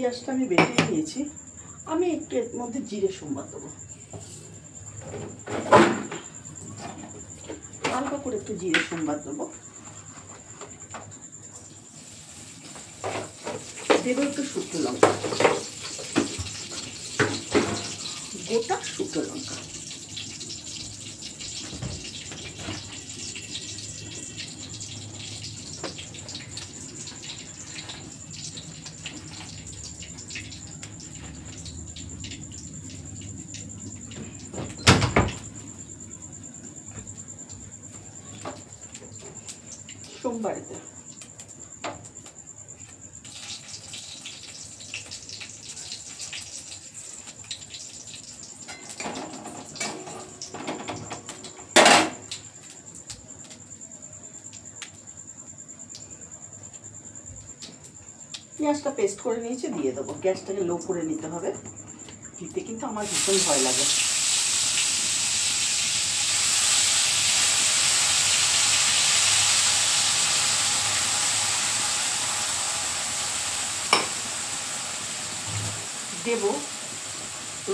পেঁয়াজটা আমি বেটে নিয়েছি। আমি একটু এর মধ্যে জিরে সম্বাদ দেবো, হালকা করে একটু জিরে সম্বাদ দেবো। দেবো একটু শুকনো লঙ্কা, গোটা শুকনো লঙ্কা। সোমবারেতে পেঁয়াজটা পেস্ট করে নিয়েছি, দিয়ে দেবো। গ্যাসটাকে লো করে নিতে হবে, দিতে কিন্তু আমার ভীষণ ভয় লাগে। দেব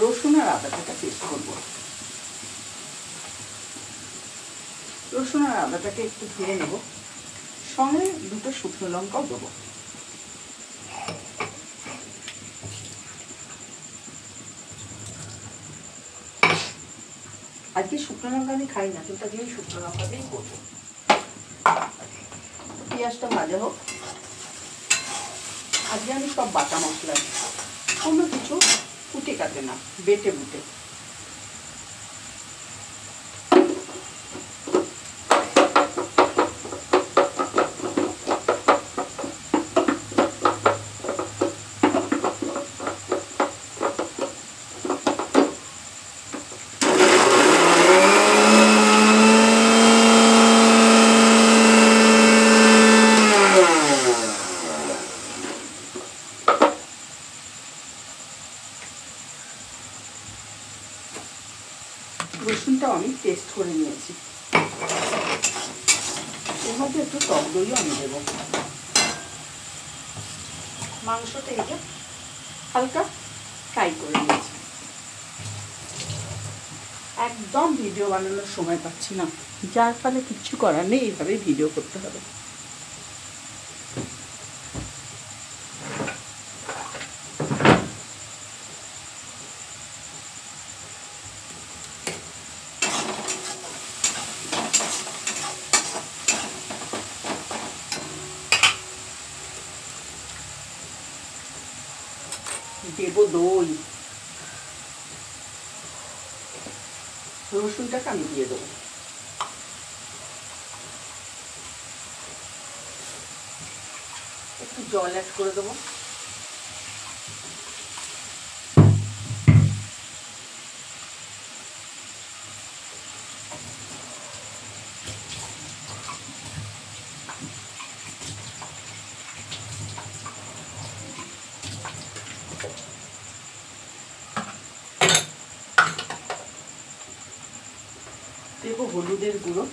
রসুন আর আদাটাকে পেস্ট করবো। রসুন আর আদাটাকে একটু ধুয়ে নেব, সঙ্গে দুটো শুকনো লঙ্কাও দেবো। আজকে শুকনো লঙ্কা আমি খাই না, কিন্তু আজকে আমি শুকনো লঙ্কা দিয়েই করবো। পেঁয়াজটা ভাজা হোক। আজকে আমি সব বাটা মশলা, কোনো কিছু কুটে কাটে না, বেটে বুটে। রসুনটাও আমি পেস্ট করে নিয়েছি। এর মধ্যে একটু টক দইও আমি দেবো। মাংসটা এটা হালকা ফ্রাই করে নিয়েছি। একদম ভিডিও বানানোর সময় পাচ্ছি না, যার ফলে কিচ্ছু করার নেই, এইভাবেই ভিডিও করতে হবে। দেব দই, রসুনটাকে আমি দিয়ে দেবো। একটু জল অ্যাড করে দেবো। দেবো হলুদের গুঁড়ো,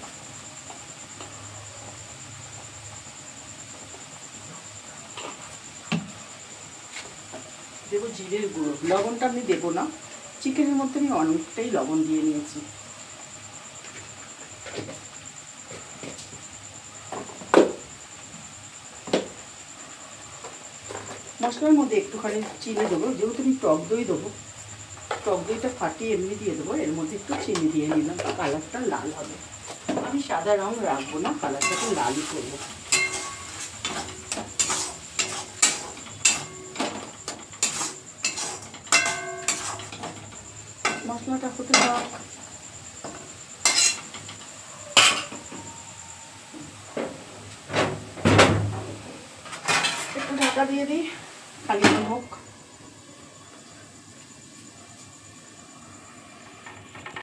দেবো জিরের গুঁড়ো। লবণটা আমি দেবো না, চিকেনের মধ্যে আমি অনেকটাই লবণ দিয়ে নিয়েছি। মশলার মধ্যে একটুখানি চিনি দেবো, যেহেতু আমি টক দই দেবো, টক দইটা ফাটিয়ে এমনি দিয়ে দেবো। এর মধ্যে একটু চিনি দিয়ে নিলাম, কালারটা লাল হবে। আমি সাদা রং রাখবো না, কালারটাকে লালই করবো। মশলাটা হতে দাও। একটু ঢাকা দিয়ে দিই, খালি হোক।